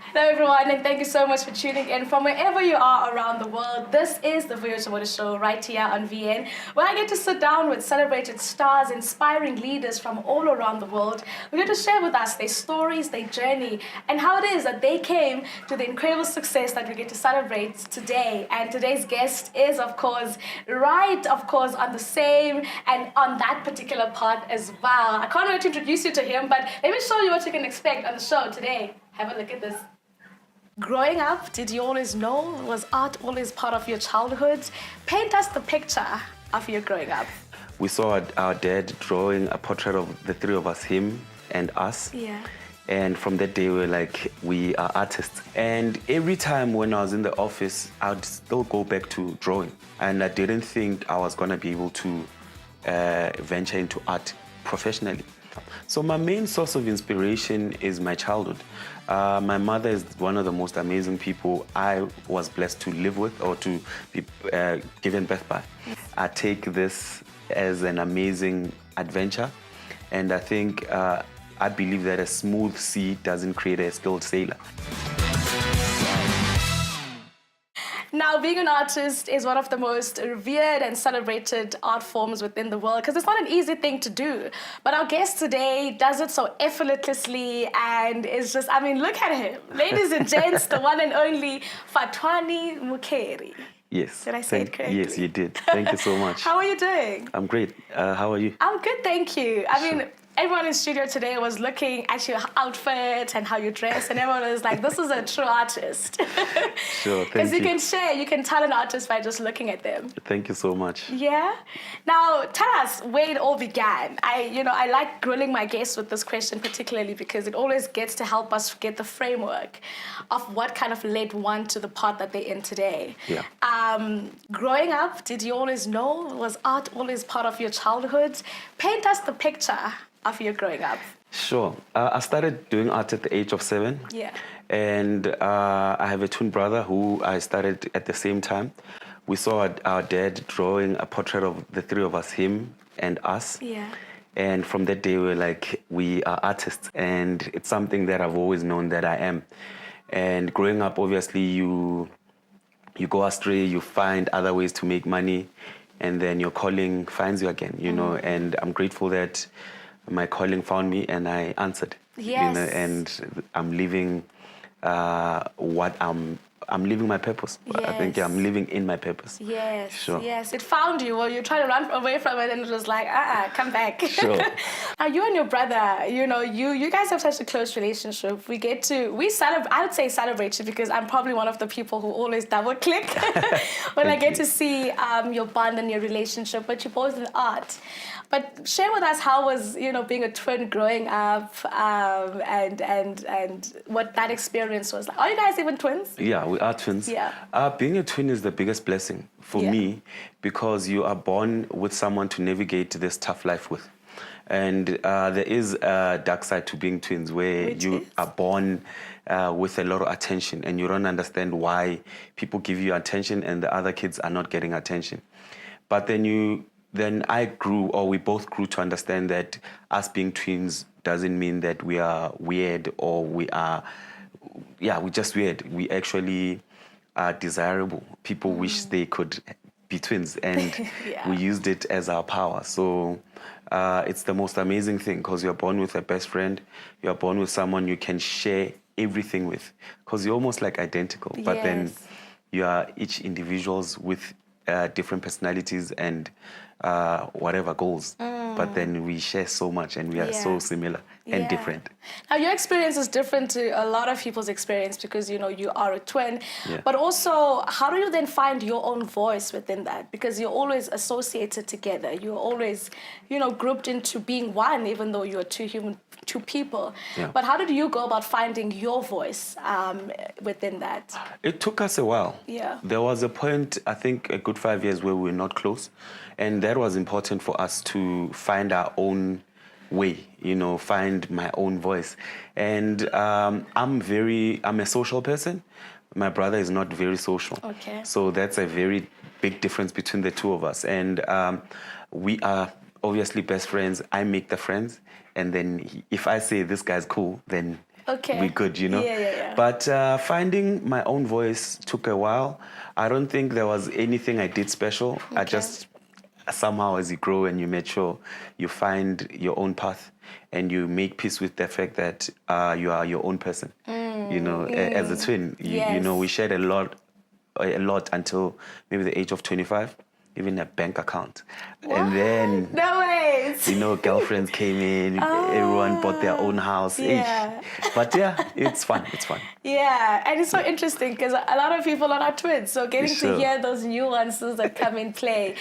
Hello everyone, and thank you so much for tuning in from wherever you are around the world. This is the Vuyo Joboda Show right here on VN, where I get to sit down with celebrated stars, inspiring leaders from all around the world. We get to share with us their stories, their journey, and how it is that they came to the incredible success that we get to celebrate today. And today's guest is, of course, on the same and on that particular part as well. I can't wait to introduce you to him, but let me show you what you can expect on the show today. Have a look at this. Growing up, did you always know? Was art always part of your childhood? Paint us the picture of your growing up. We saw our dad drawing a portrait of the three of us, him and us. Yeah. And from that day, we were like, we are artists. And every time when I was in the office, I'd still go back to drawing. And I didn't think I was gonna be able to venture into art professionally. So my main source of inspiration is my childhood. My mother is one of the most amazing people I was blessed to live with or to be given birth by. I take this as an amazing adventure, and I think I believe that a smooth sea doesn't create a skilled sailor. Now, being an artist is one of the most revered and celebrated art forms within the world because it's not an easy thing to do. But our guest today does it so effortlessly and is just, I mean, look at him. Ladies and gents, the one and only Fhatuwani Mukheli. Yes. Did I say it correctly? Yes, you did. Thank you so much. How are you doing? I'm great. How are you? I'm good, thank you. I mean, everyone in studio today was looking at your outfit and how you dress, and everyone was like, this is a true artist. Sure, thank Because you. You can tell an artist by just looking at them. Thank you so much. Yeah? Now, tell us where it all began. I like grilling my guests with this question particularly because it always gets to help us get the framework of what kind of led one to the path that they're in today. Yeah. Growing up, did you always know? Was art always part of your childhood? Paint us the picture of your growing up. Sure. I started doing art at the age of 7. Yeah. And I have a twin brother who I started at the same time. We saw our dad drawing a portrait of the three of us, him and us. Yeah. And from that day, we were like, we are artists. And it's something that I've always known that I am. And growing up, obviously, you go astray, you find other ways to make money, and then your calling finds you again, you know. And I'm grateful that my calling found me and I answered. Yes. You know, and I'm living I'm living my purpose. Yes. I think I'm living in my purpose. Yes, Sure. yes. It found you. Well, you tried to run away from it and it was like, come back. Sure. Now, you and your brother, you guys have such a close relationship. I would say celebrate you because I'm probably one of the people who always double click when I get to see your bond and your relationship, but you're both in art. But share with us how was, being a twin growing up and what that experience was like. Are you guys even twins? Yeah, we are twins. Yeah. Being a twin is the biggest blessing for me because you are born with someone to navigate this tough life with. And there is a dark side to being twins where you are born with a lot of attention and you don't understand why people give you attention and the other kids are not getting attention. But then I grew, or we both grew to understand that us being twins doesn't mean that we are weird or we're just weird. We actually are desirable. People wish they could be twins, and we used it as our power. So it's the most amazing thing because you're born with a best friend. You're born with someone you can share everything with because you're almost like identical. But then you are each individuals with different personalities and whatever goals. But then we share so much and we are so similar and different. Now, your experience is different to a lot of people's experience because, you are a twin. Yeah. But also, how do you then find your own voice within that? Because you're always associated together. You're always, grouped into being one, even though you're two people. Yeah. But how did you go about finding your voice within that? It took us a while. Yeah. There was a point, I think a good 5 years where we were not close. And that was important for us to find our own way, find my own voice. And I'm a social person. My brother is not very social. Okay. So that's a very big difference between the two of us. And we are obviously best friends. I make the friends. And then if I say this guy's cool, then Okay. we're good, you know. Yeah. But finding my own voice took a while. I don't think there was anything I did special. I Okay. just somehow, as you grow and you mature, you find your own path and you make peace with the fact that you are your own person. You know, as a twin, you know, we shared a lot until maybe the age of 25, even a bank account. What? And then, No ways. you know, girlfriends came in, everyone bought their own house. Yeah. But yeah, it's fun. Yeah, and it's so interesting because a lot of people are not twins, so getting Sure. to hear those nuances that come in play.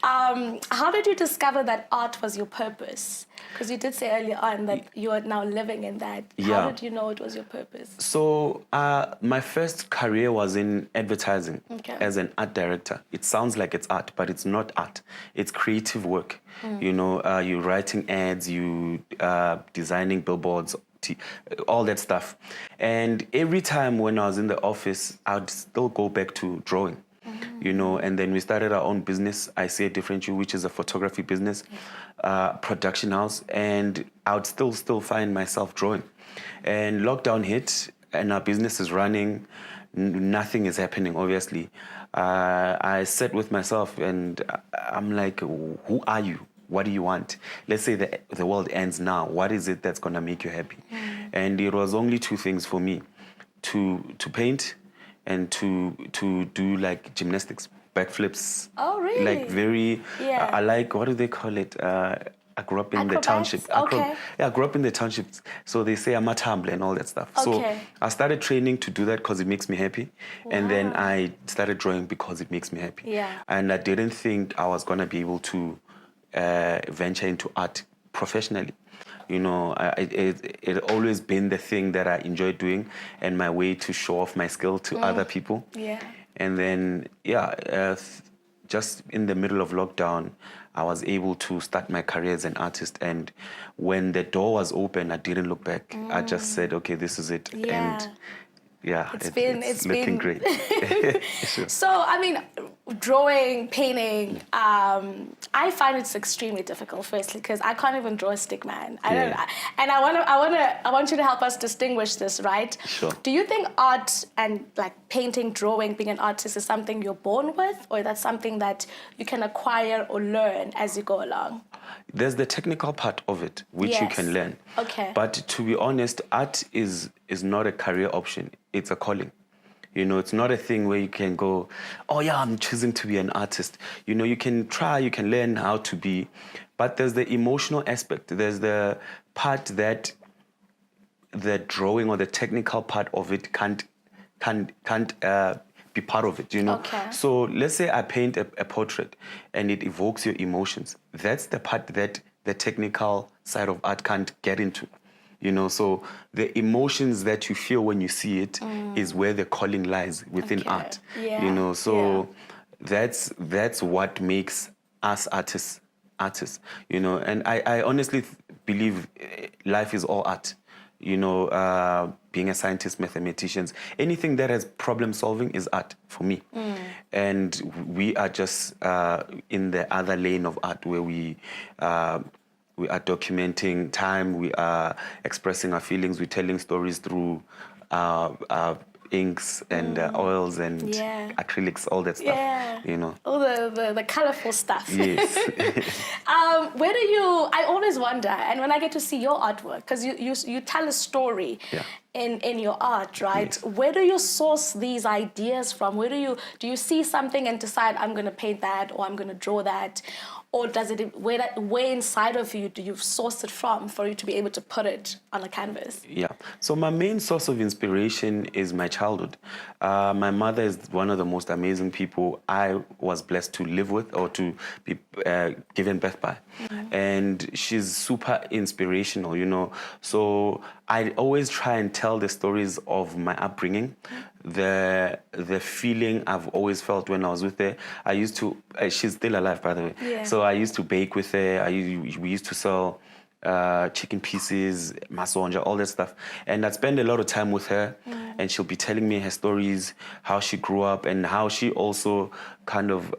How did you discover that art was your purpose? Because you did say earlier on that you are now living in that. Yeah. How did you know it was your purpose? So my first career was in advertising as an art director. It sounds like it's art, but it's not art. It's creative work. You know, you're writing ads, you designing billboards, all that stuff. And every time when I was in the office, I'd still go back to drawing. You know, and then we started our own business, I See a Different You, which is a photography business, production house, and I would still find myself drawing. And lockdown hit, and our business is running, nothing is happening, obviously. I sat with myself, and I'm like, who are you? What do you want? Let's say the world ends now. What is it that's going to make you happy? And it was only two things for me, to paint and to do like gymnastics, backflips. Oh, really? Like very, Yeah. I like, what do they call it? I grew up in the Acrobats? township. Okay. Yeah, I grew up in the townships. So they say I'm a tumbler and all that stuff. So Okay. I started training to do that because it makes me happy. And then I started drawing because it makes me happy. Yeah. And I didn't think I was going to be able to venture into art professionally. You know, it always been the thing that I enjoy doing and my way to show off my skill to other people. Yeah. And then, just in the middle of lockdown, I was able to start my career as an artist. And when the door was open, I didn't look back. I just said, okay, this is it. Yeah. And yeah, It's looking been great. Sure. So, I mean, drawing, painting, I find it's extremely difficult, firstly, because I can't even draw a stick man. I don't, and I want you to help us distinguish this, right? Sure. Do you think art and like painting, drawing, being an artist is something you're born with, or that's something that you can acquire or learn as you go along? There's the technical part of it, which you can learn. Okay. But to be honest, art is not a career option. It's a calling. You know, it's not a thing where you can go, oh yeah, I'm choosing to be an artist. You know, you can try, you can learn how to be, but there's the emotional aspect. There's the part that the drawing or the technical part of it can't be part of it, you know. Okay. So let's say I paint a portrait and it evokes your emotions. That's the part that the technical side of art can't get into. You know, so the emotions that you feel when you see it is where the calling lies within art. Yeah. You know, so that's what makes us artists. You know, and I honestly believe life is all art. You know, being a scientist, mathematicians, anything that has problem solving is art for me. And we are just in the other lane of art where we are documenting time, we are expressing our feelings, we're telling stories through inks and oils and acrylics, all that stuff. Yeah. You know. All the colorful stuff. Yes. Where do you, I always wonder, and when I get to see your artwork, because you tell a story in your art, right? Yes. Where do you source these ideas from? Where do you see something and decide I'm going to paint that or I'm going to draw that? Or does it, where inside of you do you source it from for you to be able to put it on a canvas? Yeah. So my main source of inspiration is my childhood. My mother is one of the most amazing people I was blessed to live with or to be given birth by. And she's super inspirational, you know. So I always try and tell the stories of my upbringing, the feeling I've always felt when I was with her. I used to, she's still alive, by the way. Yeah. So I used to bake with her. We used to sell chicken pieces, masonja, all that stuff. And I'd spend a lot of time with her, and she'll be telling me her stories, how she grew up, and how she also kind of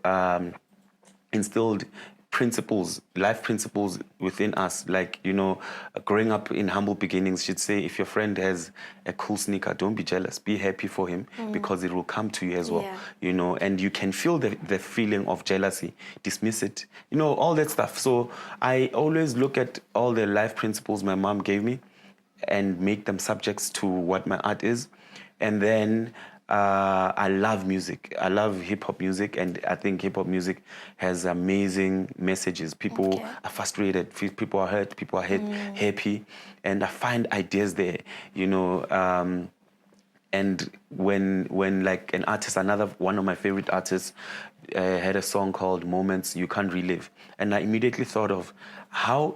instilled principles, life principles within us. Like, you know, growing up in humble beginnings, she'd say, if your friend has a cool sneaker, don't be jealous. Be happy for him because it will come to you as well. Yeah. You know, and you can feel the feeling of jealousy, dismiss it, you know, all that stuff. So I always look at all the life principles my mom gave me and make them subjects to what my art is. And then I love music. I love hip-hop music, and I think hip-hop music has amazing messages. People are frustrated, people are hurt, people are happy, and I find ideas there, you know. And when like an artist, one of my favorite artists had a song called Moments You Can't Relive, and I immediately thought of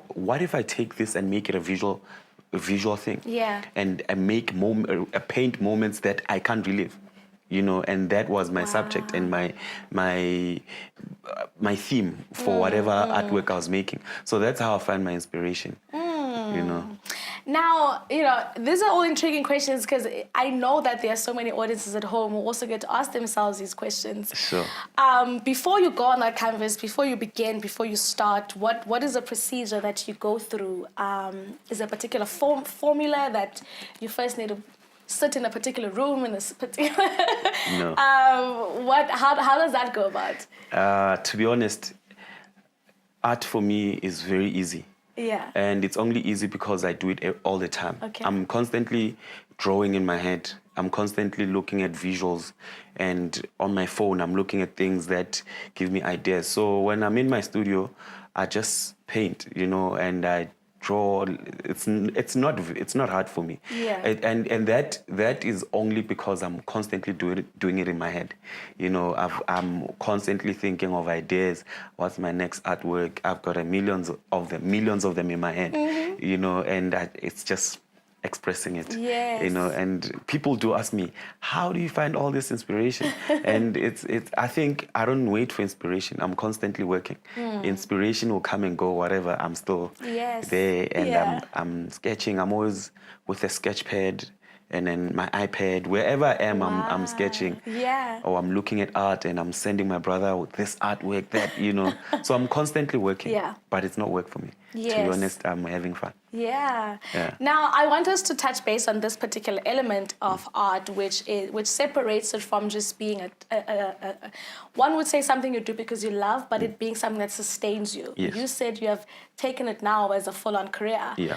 what if I take this and make it a visual thing, and I paint moments that I can't relive, you know, and that was my subject and my theme for whatever artwork I was making. So that's how I find my inspiration, you know. Now, you know, these are all intriguing questions because I know that there are so many audiences at home who also get to ask themselves these questions. Sure. Before you go on that canvas, before you start, what is a procedure that you go through? Is there a particular formula that you first need to sit in a particular room in a particular... No. How does that go about? To be honest, art for me is very easy. Yeah. And it's only easy because I do it all the time. Okay. I'm constantly drawing in my head. I'm constantly looking at visuals. And on my phone, I'm looking at things that give me ideas. So when I'm in my studio, I just paint, you know, and I draw. It's not hard for me. Yeah. And that is only because I'm constantly doing it in my head. You know, I'm constantly thinking of ideas. What's my next artwork? I've got millions of them in my head. You know, and it's just expressing it. Yes. You know, and people do ask me, how do you find all this inspiration? And I think I don't wait for inspiration. I'm constantly working. Inspiration will come and go, whatever. I'm still there, and I'm sketching. I'm always with a sketch pad and then my iPad. Wherever I am, I'm sketching. Yeah. Or I'm looking at art and I'm sending my brother with this artwork, that, you know. So I'm constantly working. Yeah. But it's not work for me. Yes. To be honest, I'm having fun. Yeah. Yeah. Now, I want us to touch base on this particular element of art, which separates it from just being one would say something you do because you love, but it being something that sustains you. Yes. You said you have taken it now as a full-on career. Yeah.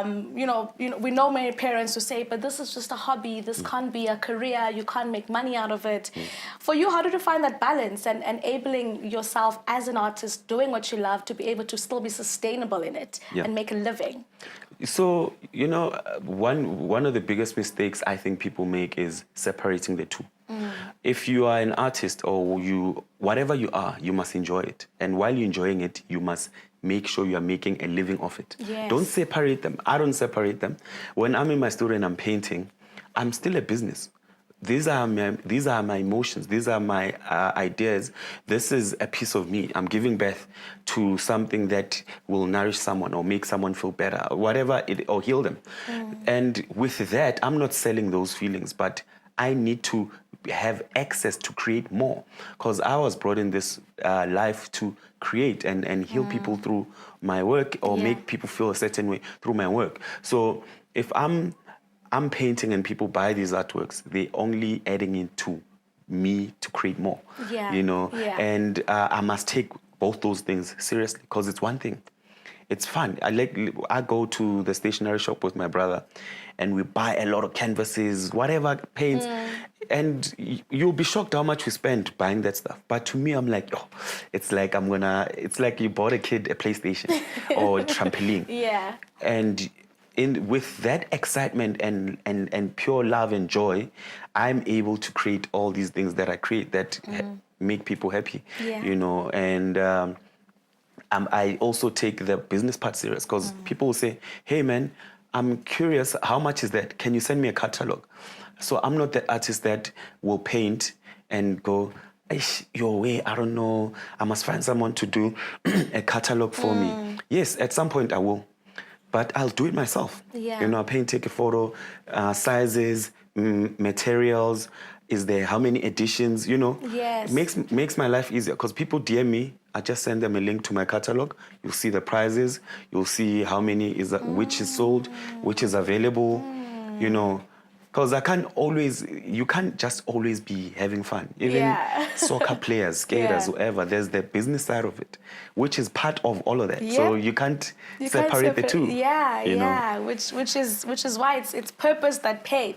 You know, we know many parents who say, but this is just a hobby. This can't be a career. You can't make money out of it. For you, how did you find that balance and enabling yourself as an artist, doing what you love, to be able to still be sustainable in it and make a living? So, you know, one of the biggest mistakes I think people make is separating the two. If you are an artist or whatever you are, you must enjoy it. And while you're enjoying it, you must make sure you are making a living of it. Yes. Don't separate them. I don't separate them. When I'm in my studio and I'm painting, I'm still a business. These are my emotions. These are my ideas. This is a piece of me. I'm giving birth to something that will nourish someone or make someone feel better, or whatever, or heal them. And with that, I'm not selling those feelings, but I need to have access to create more, because I was brought in this life to create and heal people through my work, or make people feel a certain way through my work. So if I'm painting and people buy these artworks, they're only adding into me to create more, you know? And I must take both those things seriously, because it's one thing. It's fun. I go to the stationery shop with my brother and we buy a lot of canvases, whatever, paints, and you'll be shocked how much we spend buying that stuff. But to me, I'm like, it's like you bought a kid a PlayStation or a trampoline. Yeah. And with that excitement and pure love and joy, I'm able to create all these things that I create that make people happy, you know. And I also take the business part serious, because people will say, hey man, I'm curious, how much is that? Can you send me a catalog? So I'm not the artist that will paint and go, your way, I don't know, I must find someone to do a catalog for me. Yes, at some point I will. But I'll do it myself. Yeah. You know, I'll paint, take a photo, sizes, materials, is there, how many editions, you know? Yes. Makes my life easier, because people DM me, I just send them a link to my catalog. You'll see the prices. You'll see how many which is sold, which is available, you know. Because you can't just always be having fun. Even soccer players, skaters, whoever, there's the business side of it, which is part of all of that. Yeah. So you can't separate the two. Yeah. Which is why it's purpose that paid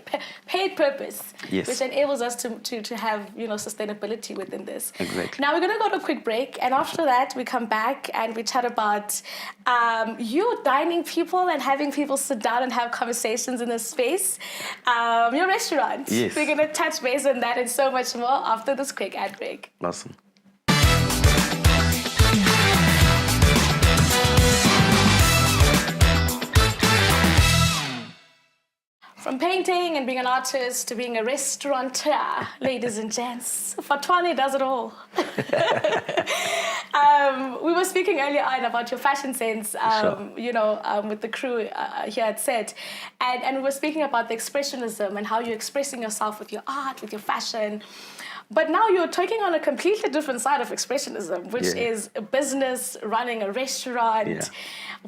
purpose. Yes. Which enables us to have, you know, sustainability within this. Exactly. Now we're gonna go to a quick break, and after that we come back and we chat about you dining people and having people sit down and have conversations in this space. Your restaurant. Yes. We're going to touch base on that and so much more after this quick ad break. Awesome. From painting and being an artist to being a restaurateur, ladies and gents, Fhatuwani does it all. We were speaking earlier on about your fashion sense, you know, with the crew here at set. And we were speaking about the expressionism and how you're expressing yourself with your art, with your fashion. But now you're taking on a completely different side of expressionism, which is a business, running a restaurant. Yeah.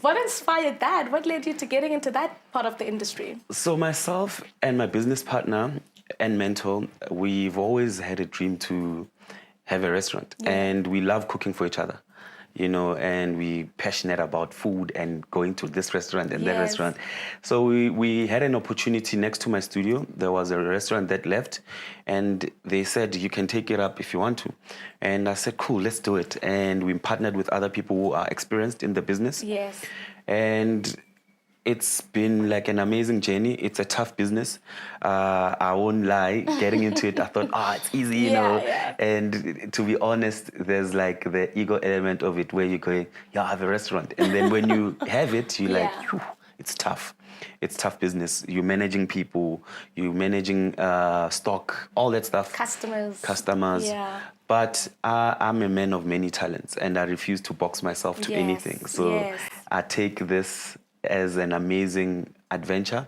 What inspired that? What led you to getting into that part of the industry? So myself and my business partner and mentor, we've always had a dream to have a restaurant. And we love cooking for each other, you know, and we passionate about food and going to this restaurant and that restaurant. So we had an opportunity next to my studio. There was a restaurant that left, and they said, you can take it up if you want to. And I said, cool, let's do it. And we partnered with other people who are experienced in the business. Yes. And it's been like an amazing journey. It's a tough business. I won't lie. Getting into it, I thought, it's easy, you know. Yeah. And to be honest, there's like the ego element of it where you're going, I have a restaurant. And then when you have it, you're like, phew, it's tough. It's tough business. You're managing people. You're managing stock, all that stuff. Customers. Yeah. But I'm a man of many talents, and I refuse to box myself to anything. So I take this as an amazing adventure,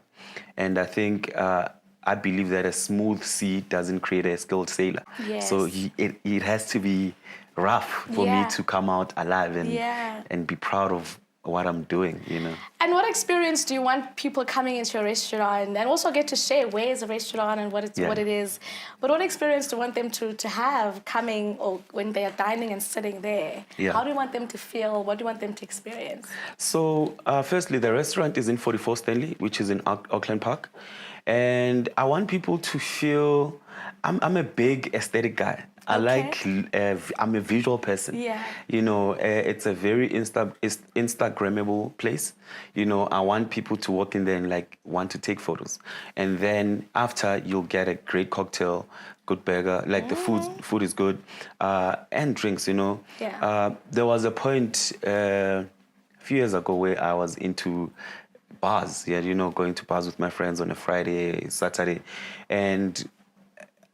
and I think I believe that a smooth sea doesn't create a skilled sailor. So it has to be rough for me to come out alive and be proud of what I'm doing, you know. And what experience do you want people coming into your restaurant, and also get to share where is the restaurant and what it is, but what experience do you want them to have coming, or when they are dining and sitting there? How do you want them to feel? What do you want them to experience? So firstly, the restaurant is in 44 Stanley, which is in Auckland Park, and I want people to feel I'm a big aesthetic guy. I like, I'm a visual person. You know, it's a very Instagrammable place. You know, I want people to walk in there and like want to take photos. And then after, you'll get a great cocktail, good burger, like the food is good, and drinks, you know. There was a point a few years ago where I was into bars, you know, going to bars with my friends on a Friday, Saturday, and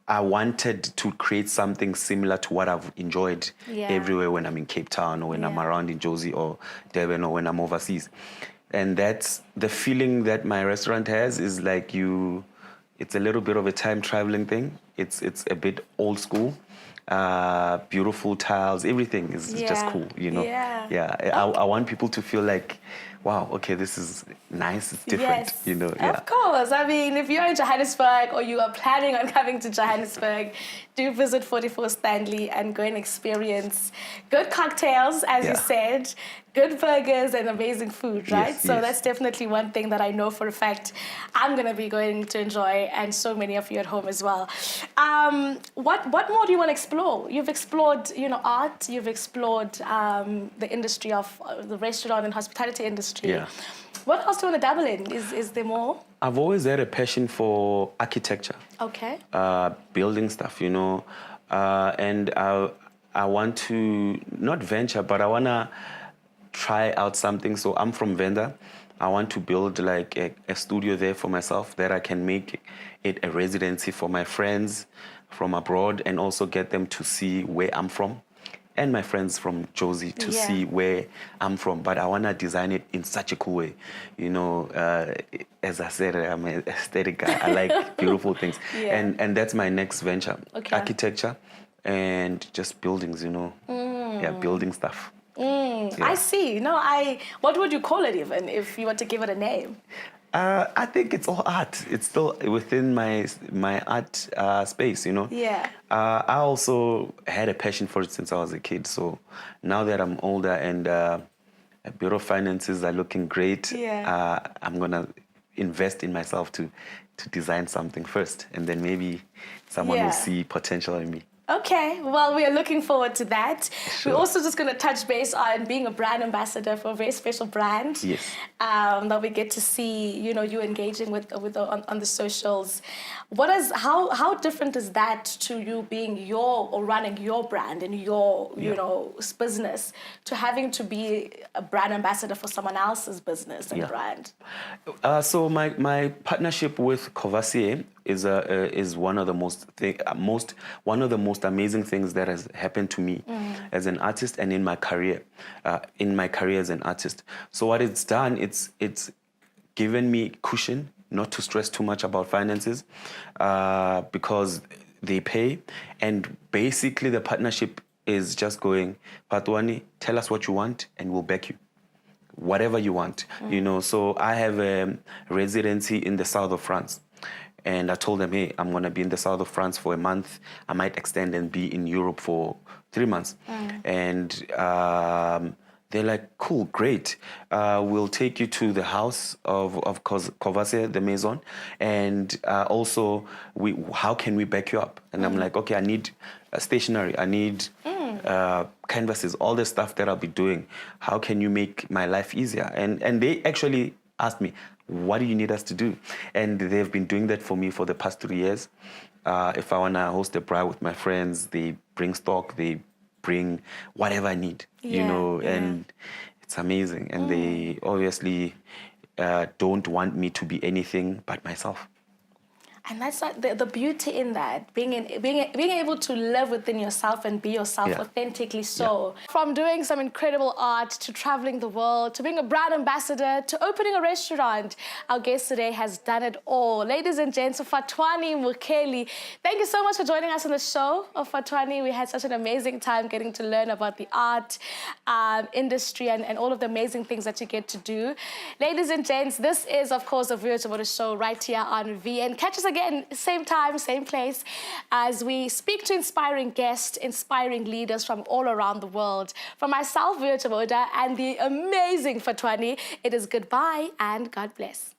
I wanted to create something similar to what I've enjoyed everywhere when I'm in Cape Town, or when I'm around in Jozi or Durban, or when I'm overseas. And that's the feeling that my restaurant has, is like it's a little bit of a time traveling thing. It's a bit old school. Beautiful tiles, everything is just cool, you know. I want people to feel like, wow, okay, this is nice, it's different, you know. Of course. I mean, if you're in Johannesburg or you are planning on coming to Johannesburg, do visit 44 Stanley and go and experience good cocktails, as you said, good burgers and amazing food, right? So that's definitely one thing that I know for a fact I'm going to be going to enjoy, and so many of you at home as well. What more do you want to explore? You've explored, you know, art. You've explored the industry of the restaurant and hospitality industry. What else do you want to dabble in? Is there more? I've always had a passion for architecture. Building stuff, you know. And I want to not venture, but I want to try out something. So I'm from Venda. I want to build like a studio there for myself, that I can make it a residency for my friends from abroad, and also get them to see where I'm from, and my friends from Jozi to see where I'm from. But I want to design it in such a cool way. You know, as I said, I'm an aesthetic guy. I like beautiful things. And that's my next venture, architecture and just buildings, you know. building stuff. I see. What would you call it even if you were to give it a name? I think it's all art. It's still within my art space, Yeah. I also had a passion for it since I was a kid. So now that I'm older and bureau finances are looking great, I'm gonna invest in myself to design something first, and then maybe someone will see potential in me. Okay, well, we are looking forward to that. Sure. We're also just going to touch base on being a brand ambassador for a very special brand. Yes. That we get to see, you engaging with on the socials. How different is that to you being or running your brand and your business, to having to be a brand ambassador for someone else's business and brand? So my partnership with Courvoisier is one of the most amazing things that has happened to me as an artist and in my career as an artist. So what it's done, it's given me cushion not to stress too much about finances, because they pay, and basically the partnership is just going, Fhatuwani, tell us what you want and we'll back you. Whatever you want, So I have a residency in the south of France. And I told them, hey, I'm going to be in the south of France for a month. I might extend and be in Europe for 3 months. And they're like, cool, great. We'll take you to the house of Courvoisier, the maison. And also, how can we back you up? And I'm like, okay, I need stationery. I need canvases, all the stuff that I'll be doing. How can you make my life easier? And they actually asked me, what do you need us to do? And they've been doing that for me for the past 3 years. If I want to host a braai with my friends, they bring stock, they bring whatever I need, and it's amazing. And they obviously don't want me to be anything but myself. And that's like the beauty in that, being able to live within yourself and be yourself authentically so. From doing some incredible art to traveling the world to being a brand ambassador to opening a restaurant, our guest today has done it all. Ladies and gents, Fhatuwani Mukheli, thank you so much for joining us on the show. Fhatuwani, we had such an amazing time getting to learn about the art industry and all of the amazing things that you get to do. Ladies and gents, this is, of course, the Vuyo Joboda Show right here on VN. Catch us again, same time, same place, as we speak to inspiring guests, inspiring leaders from all around the world. From myself, Vuyo Joboda, and the amazing Fhatuwani, it is goodbye and God bless.